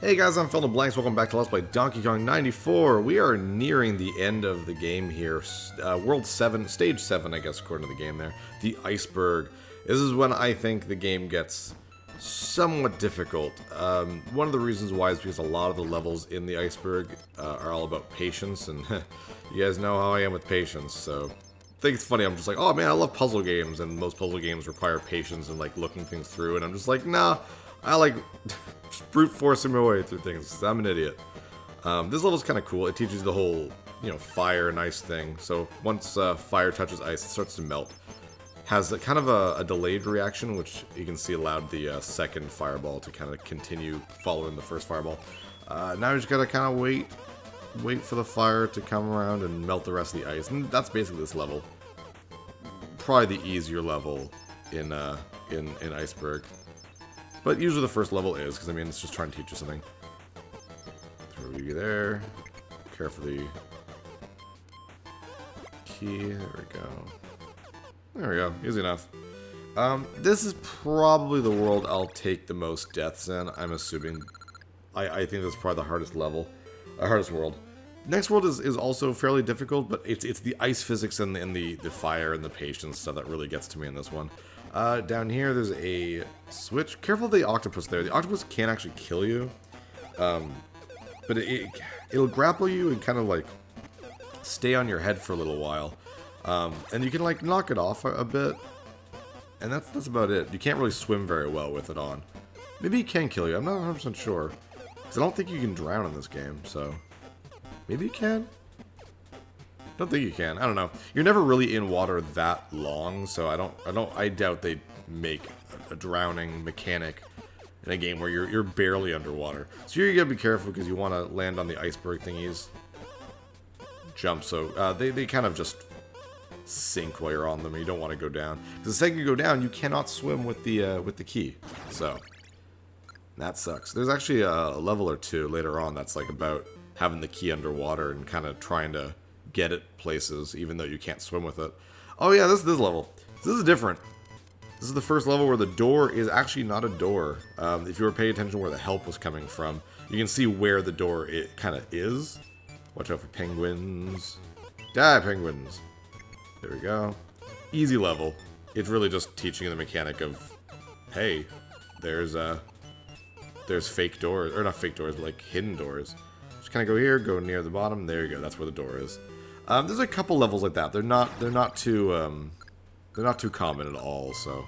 Hey guys, I'm Phil Blanks. Welcome back to Let's Play Donkey Kong 94. We are nearing the end of the game here. World 7, Stage 7, I guess, according to the game there. The Iceberg. This is when I think the game gets somewhat difficult. One of the reasons why is because a lot of the levels in the Iceberg are all about patience, and you guys know how I am with patience, so... I think it's funny, I'm just like, oh man, I love puzzle games, and most puzzle games require patience and like looking things through, and I'm just like, nah, I like just brute forcing my way through things. I'm an idiot. This level's kind of cool. It teaches the whole, fire and ice thing. So once fire touches ice, it starts to melt. Has kind of a delayed reaction, which you can see allowed the second fireball to kind of continue following the first fireball. Now you just gotta kind of wait for the fire to come around and melt the rest of the ice. And that's basically this level. Probably the easier level in Iceberg. But usually the first level is, because I mean, it's just trying to teach you something. Throw you there. Carefully. Key. There we go. There we go. Easy enough. This is probably the world I'll take the most deaths in, I'm assuming. I think this is probably the hardest level. Hardest world. Next world is also fairly difficult, but it's the ice physics and the fire and the patience stuff that really gets to me in this one. Down here, there's a switch. Careful of the octopus there. The octopus can actually kill you. But it'll grapple you and kind of like stay on your head for a little while. And you can like knock it off a bit. And that's about it. You can't really swim very well with it on. Maybe it can kill you. I'm not 100% sure. Because I don't think you can drown in this game, so... Maybe you can? Don't think you can. I don't know. You're never really in water that long, so I doubt they'd make a drowning mechanic in a game where you're barely underwater. So you gotta be careful because you want to land on the iceberg thingies. Jump, so they kind of just sink while you're on them, and you don't want to go down. Because the second you go down, you cannot swim with the key. So that sucks. There's actually a level or two later on that's like about having the key underwater and kind of trying to get it places, even though you can't swim with it. Oh yeah, this level. This is different. This is the first level where the door is actually not a door. If you were paying attention where the help was coming from, you can see where the door kind of is. Watch out for penguins. Die, penguins. There we go. Easy level. It's really just teaching you the mechanic of, hey, there's fake doors, or not fake doors, but like hidden doors. Just kind of go here, go near the bottom. There you go. That's where the door is. There's a couple levels like that. They're not too common at all. So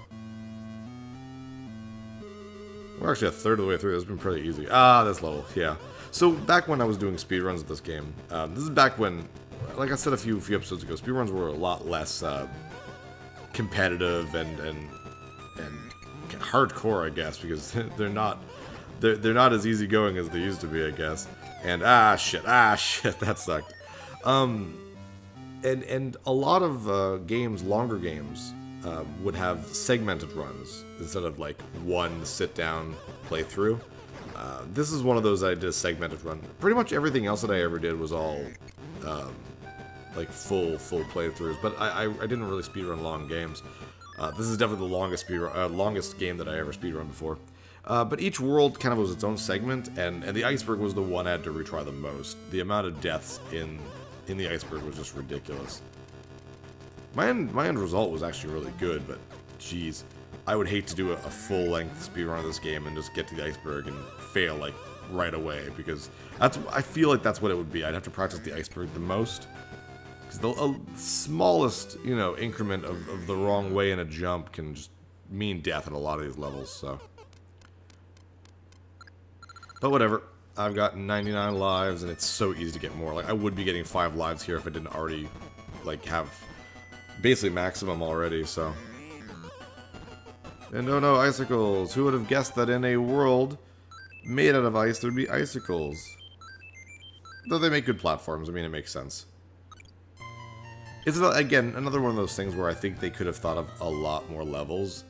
we're actually a third of the way through. This has been pretty easy. This level, yeah. So back when I was doing speedruns of this game, this is back when, like I said a few episodes ago, speedruns were a lot less competitive and hardcore, I guess, because they're not as easygoing as they used to be, I guess. And shit, that sucked. And a lot of games, longer games, would have segmented runs instead of like one sit-down playthrough. This is one of those I did a segmented run. Pretty much everything else that I ever did was all like full playthroughs, but I didn't really speedrun long games. This is definitely the longest game that I ever speedrun before. But each world kind of was its own segment, and the iceberg was the one I had to retry the most. The amount of deaths in the iceberg was just ridiculous. My end result was actually really good, but geez, I would hate to do a full-length speedrun of this game and just get to the iceberg and fail like right away, because I feel like that's what it would be. I'd have to practice the iceberg the most, because the smallest increment of the wrong way in a jump can just mean death in a lot of these levels. So. But whatever, I've got 99 lives, and it's so easy to get more. Like, I would be getting 5 lives here if I didn't already, like, have basically maximum already, so. And oh no, icicles. Who would have guessed that in a world made out of ice, there'd be icicles? Though they make good platforms, I mean, it makes sense. It's, again, another one of those things where I think they could have thought of a lot more levels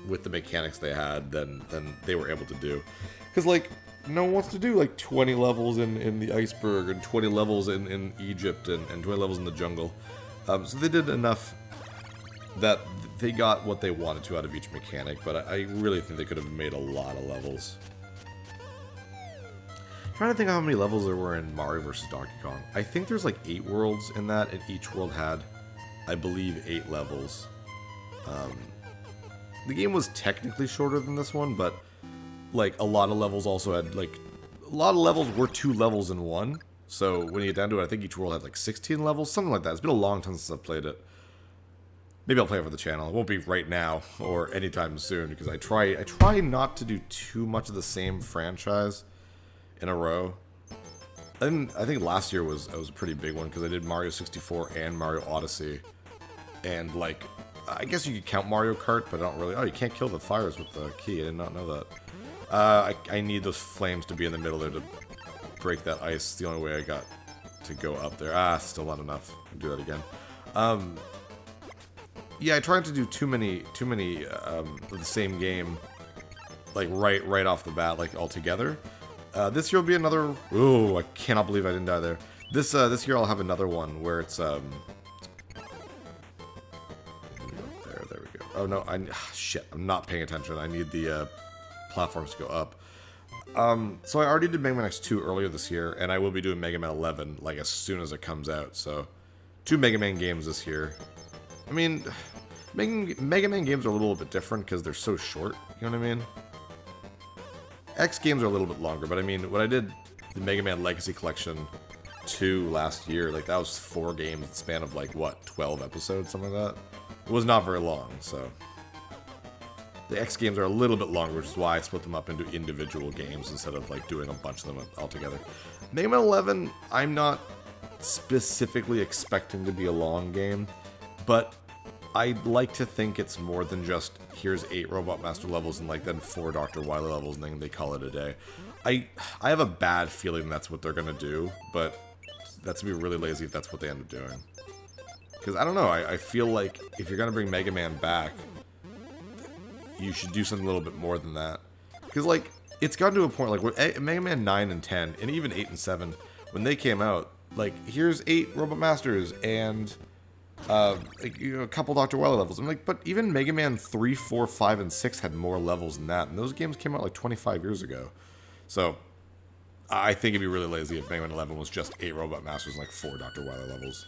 with the mechanics they had than they were able to do. Because, like, no one wants to do, like, 20 levels in the iceberg, and 20 levels in Egypt, and 20 levels in the jungle. So they did enough that they got what they wanted to out of each mechanic, but I really think they could have made a lot of levels. trying to think how many levels there were in Mario vs. Donkey Kong. I think there's like 8 worlds in that, and each world had, I believe, 8 levels. The game was technically shorter than this one, but like a lot of levels also had like a lot of levels were 2 levels in one. So when you get down to it, I think each world had like 16 levels, something like that. It's been a long time since I've played it. Maybe I'll play it for the channel. It won't be right now or anytime soon because I try not to do too much of the same franchise in a row. And I think last year was a pretty big one because I did Mario 64 and Mario Odyssey, and like I guess you could count Mario Kart, but I don't really. Oh, you can't kill the fires with the key. I did not know that. I need those flames to be in the middle there to break that ice. It's the only way I got to go up there. Ah, still not enough. I'll do that again. Yeah, I tried to do too many of the same game, like right off the bat, like all together. This year will be another. Ooh, I cannot believe I didn't die there. This year I'll have another one where it's There we go. Oh no, shit, I'm not paying attention. I need the platforms to go up. So I already did Mega Man X2 earlier this year, and I will be doing Mega Man 11 like as soon as it comes out. So 2 Mega Man games this year. I mean, Mega Man games are a little bit different because they're so short, you know what I mean? X games are a little bit longer, but I mean, when I did the Mega Man Legacy Collection 2 last year, like that was 4 games, the span of like, what, 12 episodes, something like that? It was not very long, so... The X games are a little bit longer, which is why I split them up into individual games instead of like doing a bunch of them all together. Mega Man 11, I'm not specifically expecting to be a long game, but I'd like to think it's more than just, here's 8 Robot Master levels and like then 4 Dr. Wily levels and then they call it a day. I have a bad feeling that's what they're gonna do, but that's gonna be really lazy if that's what they end up doing. Because I don't know, I feel like if you're gonna bring Mega Man back, you should do something a little bit more than that. Because like, it's gotten to a point, like with Mega Man 9 and 10, and even 8 and 7, when they came out, like, here's 8 Robot Masters and like, you know, a couple Dr. Wily levels. I'm like, but even Mega Man 3, 4, 5, and 6 had more levels than that, and those games came out like 25 years ago. So, I think it'd be really lazy if Mega Man 11 was just 8 Robot Masters and like 4 Dr. Wily levels.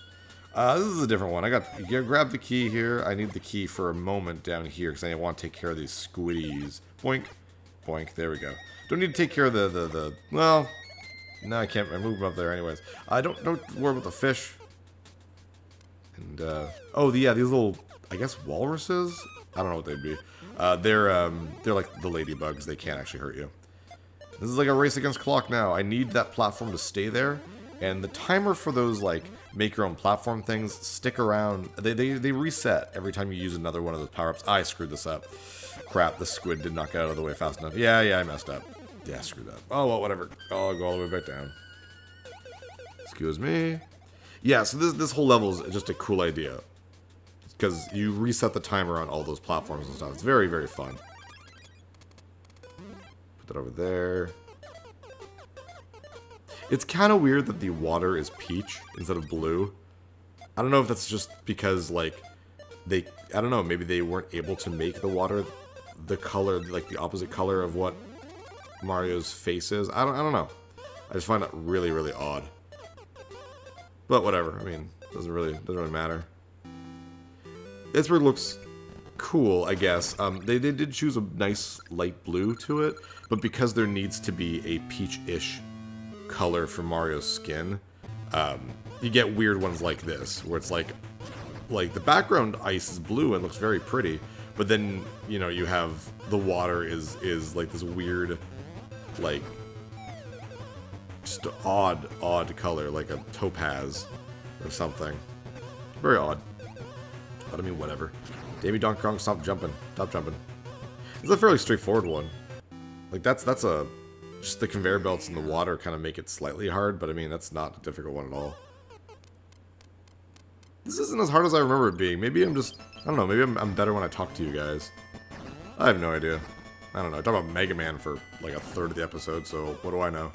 This is a different one. You grab the key here. I need the key for a moment down here because I want to take care of these squiddies. Boink. Boink. There we go. Don't need to take care of the well, no, I can't. I move them up there anyways. Don't worry about the fish. And, oh, yeah, these little, I guess, walruses? I don't know what they'd be. They're like the ladybugs. They can't actually hurt you. This is like a race against clock now. I need that platform to stay there. And the timer for those, like, make your own platform things stick around. They reset every time you use another one of those power-ups. I screwed this up. Crap, the squid did not get out of the way fast enough. Yeah, I messed up. Yeah, screw that. Oh, well, whatever. I'll go all the way back down. Excuse me. Yeah, so this whole level is just a cool idea. Because you reset the timer on all those platforms and stuff. It's very, very fun. Put that over there. It's kind of weird that the water is peach instead of blue. I don't know if that's just because, like, I don't know, maybe they weren't able to make the water the color, like, the opposite color of what Mario's face is. I don't know. I just find that really, really odd. But whatever, I mean, doesn't really matter. This bird looks cool, I guess. They did choose a nice light blue to it, but because there needs to be a peach-ish color for Mario's skin, you get weird ones like this, where it's like the background ice is blue and looks very pretty, but then, you know, you have the water is like this weird, like, just odd color, like a topaz or something. Very odd. But I mean, whatever. Davey Donkey Kong, stop jumping. Stop jumping. It's a fairly straightforward one. Like, that's just the conveyor belts in the water kind of make it slightly hard, but I mean, that's not a difficult one at all. This isn't as hard as I remember it being. Maybe I'm just, I don't know, maybe I'm better when I talk to you guys. I have no idea. I don't know. I talk about Mega Man for like a third of the episode, so what do I know?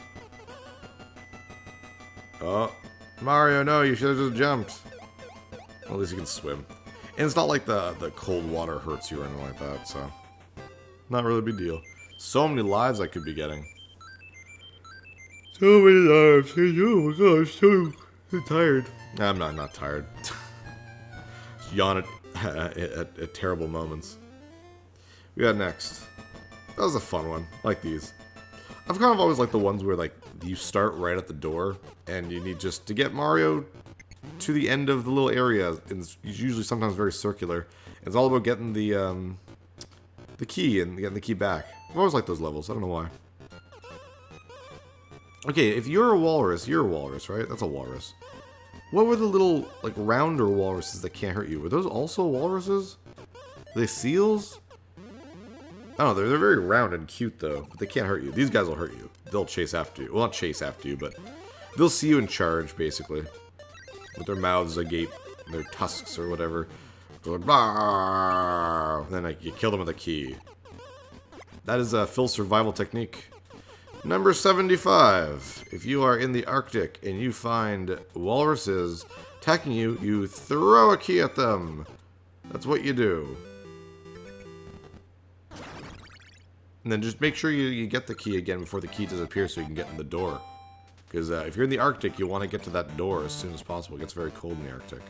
Oh, Mario, no, you should have just jumped. Well, at least you can swim. And it's not like the cold water hurts you or anything like that, so not really a big deal. So many lives I could be getting. So many times. Oh my gosh, so tired. I'm not tired. Just yawn at terrible moments. We got next. That was a fun one. I like these. I've kind of always liked the ones where like you start right at the door and you need just to get Mario to the end of the little area. It's usually sometimes very circular. It's all about getting the key and getting the key back. I've always liked those levels. I don't know why. Okay, if you're a walrus, right? That's a walrus. What were the little, like, rounder walruses that can't hurt you? Were those also walruses? Are they seals? I don't know, they're very round and cute, though. But they can't hurt you. These guys will hurt you. They'll chase after you. Well, not chase after you, but they'll see you and charge, basically. With their mouths agape, their tusks or whatever. They're like, bah! And then like, you kill them with a key. That is Phil's survival technique. Number 75. If you are in the Arctic and you find walruses attacking you, you throw a key at them. That's what you do. And then just make sure you get the key again before the key disappears so you can get in the door. Because if you're in the Arctic, you want to get to that door as soon as possible. It gets very cold in the Arctic.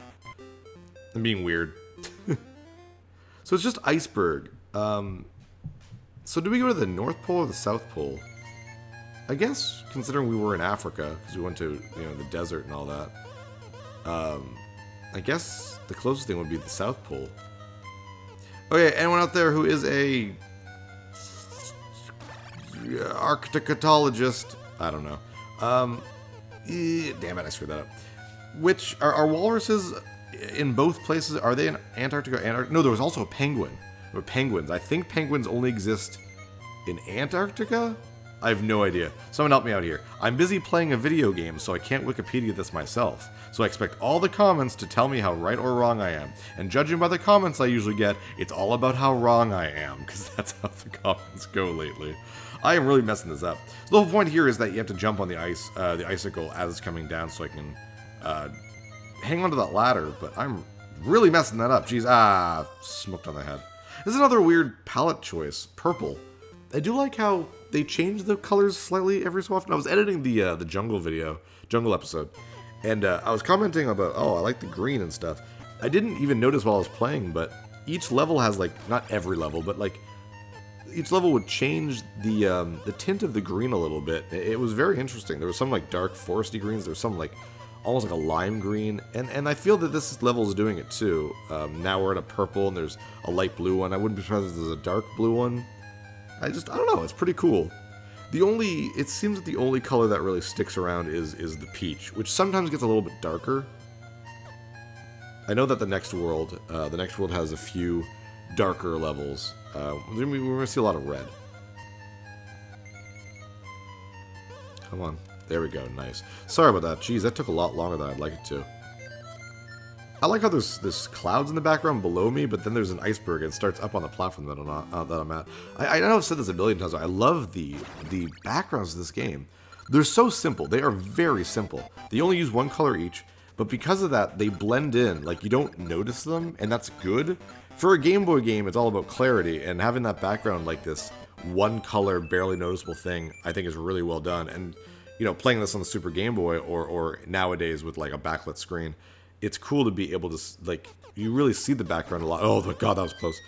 I'm being weird. So it's just iceberg. So do we go to the North Pole or the South Pole? I guess, considering we were in Africa, because we went to, you know, the desert and all that, I guess the closest thing would be the South Pole. Okay, anyone out there who is a arcticatologist? I don't know. Damn it, I screwed that up. Which, are walruses in both places? Are they in Antarctica? No, there was also a penguin. There were penguins. I think penguins only exist in Antarctica? I have no idea. Someone help me out here. I'm busy playing a video game, so I can't Wikipedia this myself. So I expect all the comments to tell me how right or wrong I am. And judging by the comments I usually get, it's all about how wrong I am, because that's how the comments go lately. I am really messing this up. So the whole point here is that you have to jump on the icicle as it's coming down so I can hang onto that ladder, but I'm really messing that up. Jeez, smoked on the head. This is another weird palette choice, purple. I do like how they change the colors slightly every so often. I was editing the jungle episode, and I was commenting about, oh, I like the green and stuff. I didn't even notice while I was playing, but each level has, like, not every level, but, like, each level would change the tint of the green a little bit. It was very interesting. There was some, like, dark foresty greens. There was some, like, almost like a lime green, and I feel that this level is doing it, too. Now we're at a purple, and there's a light blue one. I wouldn't be surprised if there's a dark blue one. I don't know, it's pretty cool. It seems that the only color that really sticks around is the peach, which sometimes gets a little bit darker. I know that the next world has a few darker levels. We're going to see a lot of red. Come on, there we go, nice. Sorry about that, jeez, that took a lot longer than I'd like it to. I like how there's clouds in the background below me, but then there's an iceberg and it starts up on the platform that I'm at. I know I've said this a billion times, but I love the backgrounds of this game. They're so simple. They are very simple. They only use one color each, but because of that, they blend in. Like, you don't notice them, and that's good. For a Game Boy game, it's all about clarity, and having that background like this one color, barely noticeable thing, I think is really well done. And, you know, playing this on the Super Game Boy or nowadays with, like, a backlit screen, it's cool to be able to, like, you really see the background a lot. Oh my god, that was close.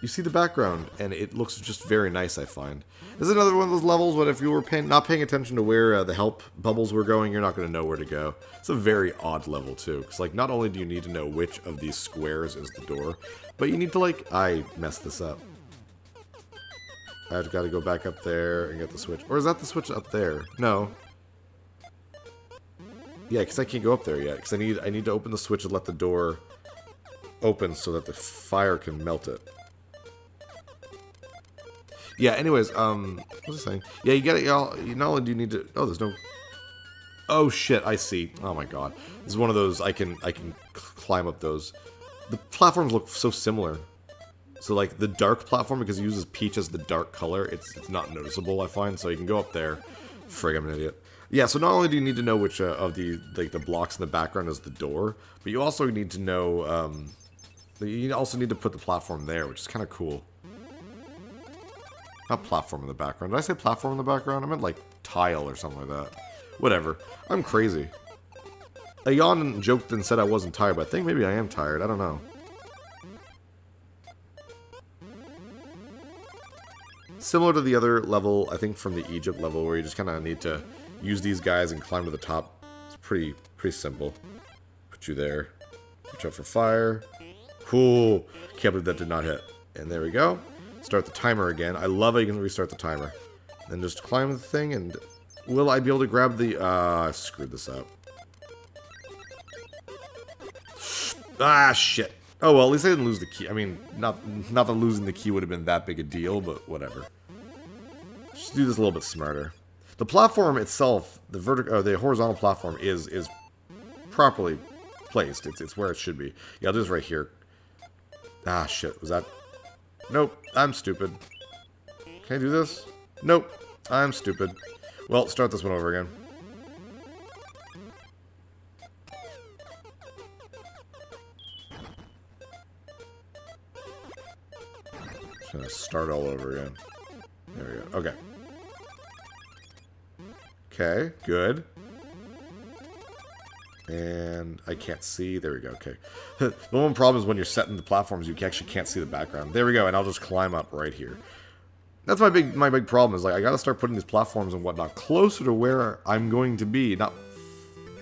You see the background, and it looks just very nice, I find. This is another one of those levels where if you were not paying attention to where the help bubbles were going, you're not going to know where to go. It's a very odd level, too. Because, like, not only do you need to know which of these squares is the door, but you need to, like, I messed this up. I've got to go back up there and get the switch. Or is that the switch up there? No. Yeah, because I can't go up there yet. Because I need to open the switch and let the door open so that the fire can melt it. Yeah, anyways, what was I saying? Yeah, you gotta, you not only do you need to, oh, there's no, oh shit, I see. Oh my god. This is one of those, I can climb up those. The platforms look so similar. So, like, the dark platform, because it uses peach as the dark color, it's not noticeable, I find, so you can go up there. Frig, I'm an idiot. Yeah, so not only do you need to know which of the blocks in the background is the door, but you also need to know, you also need to put the platform there, which is kind of cool. Not platform in the background. Did I say platform in the background? I meant like tile or something like that. Whatever. I'm crazy. I yawned and joked and said I wasn't tired, but I think maybe I am tired. I don't know. Similar to the other level, I think from the Egypt level, where you just kind of need to use these guys and climb to the top. It's pretty simple. Put you there. Watch out for fire. Cool. Can't believe that did not hit. And there we go. Start the timer again. I love how you can restart the timer. Then just climb the thing, and will I be able to grab the... I screwed this up. Ah, shit. Oh, well, at least I didn't lose the key. I mean, not that losing the key would have been that big a deal, but whatever. Just do this a little bit smarter. The platform itself, the horizontal platform is properly placed. It's where it should be. Yeah, I'll do this right here. Ah, shit. Was that... Nope. I'm stupid. Can I do this? Nope. I'm stupid. Well, start this one over again. Just gonna start all over again. There we go. Okay. Okay, good. And I can't see. There we go. Okay. The one problem is when you're setting the platforms, you actually can't see the background. There we go. And I'll just climb up right here. That's my big problem is like I got to start putting these platforms and whatnot closer to where I'm going to be, not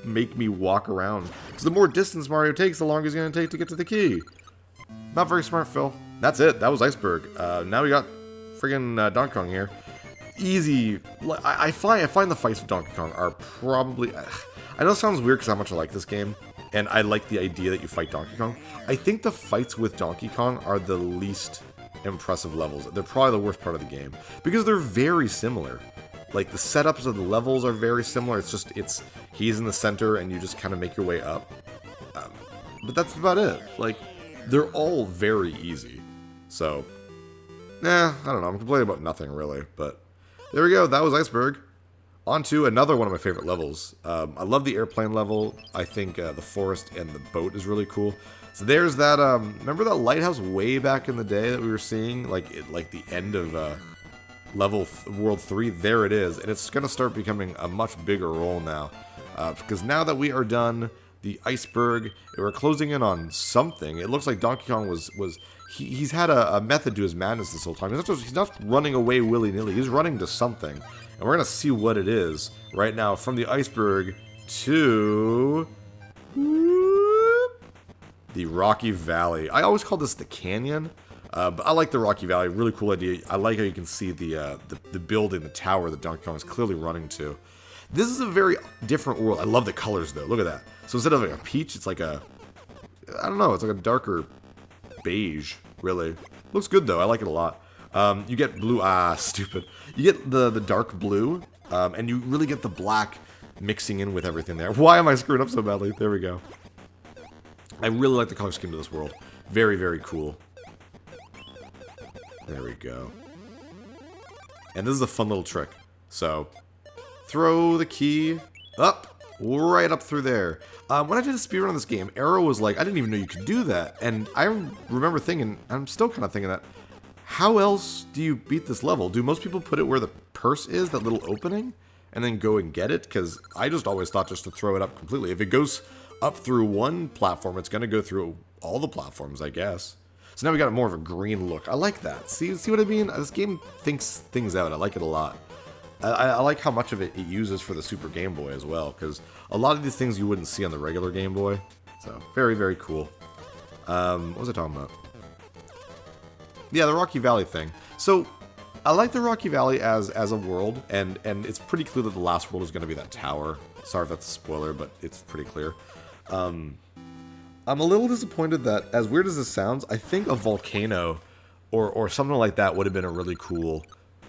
make me walk around. Because the more distance Mario takes, the longer it's going to take to get to the key. Not very smart, Phil. That's it. That was Iceberg. Now we got friggin' Donkey Kong here. Easy. I find the fights with Donkey Kong are probably... I know it sounds weird because how much I like this game, and I like the idea that you fight Donkey Kong. I think the fights with Donkey Kong are the least impressive levels. They're probably the worst part of the game, because they're very similar. Like, the setups of the levels are very similar. It's just, he's in the center, and you just kind of make your way up. But that's about it. Like, they're all very easy. So, I don't know. I'm complaining about nothing, really. But, there we go. That was Iceberg. On to another one of my favorite levels. I love the airplane level. I think the forest and the boat is really cool. So there's that, remember that lighthouse way back in the day that we were seeing? Like the end of World 3? There it is. And it's going to start becoming a much bigger role now. Because now that we are done the Iceberg, we're closing in on something. It looks like Donkey Kong he's had a method to his madness this whole time. He's not running away willy-nilly. He's running to something. And we're going to see what it is right now from the Iceberg to the Rocky Valley. I always call this the canyon, but I like the Rocky Valley. Really cool idea. I like how you can see the building, the tower that Donkey Kong is clearly running to. This is a very different world. I love the colors, though. Look at that. So instead of like a peach, it's like I don't know, it's like a darker beige, really. Looks good, though. I like it a lot. You get blue, stupid. You get the dark blue, and you really get the black mixing in with everything there. Why am I screwing up so badly? There we go. I really like the color scheme to this world. Very, very cool. There we go. And this is a fun little trick. So, throw the key up, right up through there. When I did a speedrun on this game, Arrow was like, I didn't even know you could do that. And I remember thinking, I'm still kind of thinking that, how else do you beat this level? Do most people put it where the purse is, that little opening, and then go and get it? Because I just always thought just to throw it up completely. If it goes up through one platform, it's going to go through all the platforms, I guess. So now we got more of a green look. I like that. See what I mean? This game thinks things out. I like it a lot. I like how much of it uses for the Super Game Boy as well, because a lot of these things you wouldn't see on the regular Game Boy. So, very, very cool. What was I talking about? Yeah, the Rocky Valley thing. So, I like the Rocky Valley as a world, and it's pretty clear that the last world is going to be that tower. Sorry if that's a spoiler, but it's pretty clear. I'm a little disappointed that, as weird as this sounds, I think a volcano or something like that would have been a really cool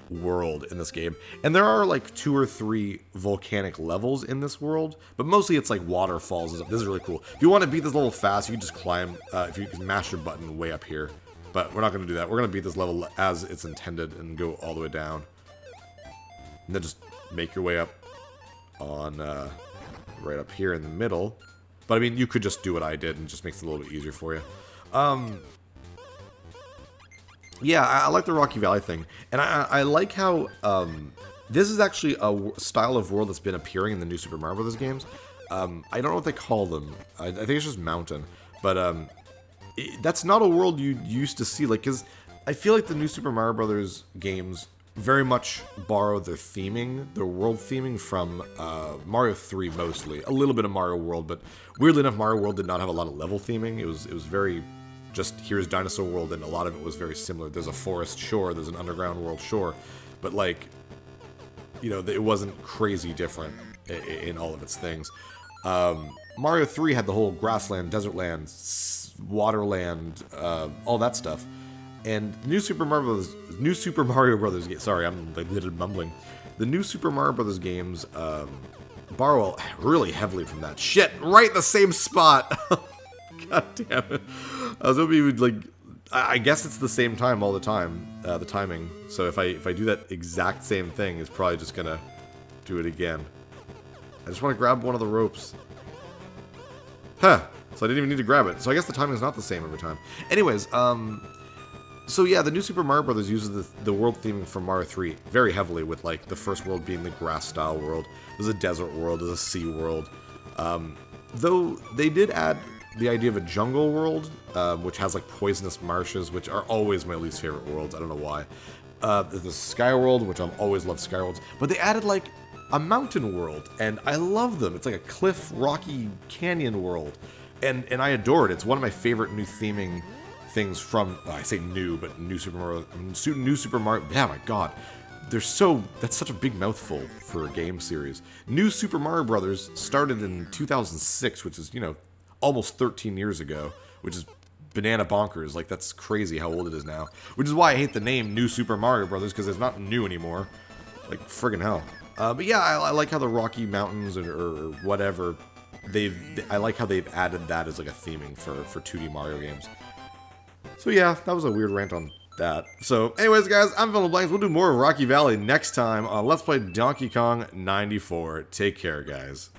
world in this game. And there are like 2 or 3 volcanic levels in this world, but mostly it's like waterfalls. This is really cool. If you want to beat this level fast, you can just climb, if you can mash your button way up here. But we're not going to do that. We're going to beat this level as it's intended and go all the way down. And then just make your way up on right up here in the middle. But I mean, you could just do what I did and it just makes it a little bit easier for you. Yeah, I like the Rocky Valley thing, and I like how this is actually a style of world that's been appearing in the new Super Mario Bros. Games. I don't know what they call them. I think it's just mountain, but that's not a world you used to see. Like, because I feel like the new Super Mario Bros. Games very much borrow their theming, their world theming from Mario 3 mostly. A little bit of Mario World, but weirdly enough, Mario World did not have a lot of level theming. It was very just here's Dinosaur World, and a lot of it was very similar. There's a forest shore, there's an underground world shore, but like, you know, it wasn't crazy different in all of its things. Mario 3 had the whole grassland, desert land, waterland, all that stuff. And New Super Mario Brothers. Sorry, I'm like little mumbling. The New Super Mario Brothers games borrow really heavily from that. Shit, right in the same spot. God damn it! I was hoping you would like. I guess it's the same time all the time. The timing. So if I do that exact same thing, it's probably just gonna do it again. I just want to grab one of the ropes. Huh. So I didn't even need to grab it. So I guess the timing is not the same every time. Anyways, so yeah, the new Super Mario Bros. Uses the world theming from Mario 3 very heavily, with like the first world being the grass-style world. There's a desert world, there's a sea world. Though they did add the idea of a jungle world, which has like poisonous marshes, which are always my least favorite worlds. I don't know why. There's the Sky World, which I've always loved Sky Worlds, but they added like a mountain world, and I love them. It's like a cliff, rocky canyon world, and I adore it. It's one of my favorite new theming things from, I say new, but New Super Mario. Oh my god, that's such a big mouthful for a game series. New Super Mario Brothers started in 2006, which is, you know, almost 13 years ago, which is banana bonkers. Like, that's crazy how old it is now. Which is why I hate the name New Super Mario Brothers, because it's not new anymore. Like, friggin' hell. But yeah, I like how the Rocky Mountains or whatever, I like how they've added that as like a theming for 2D Mario games. So yeah, that was a weird rant on that. So anyways, guys, I'm Phil Blanks. We'll do more of Rocky Valley next time on Let's Play Donkey Kong 94. Take care, guys.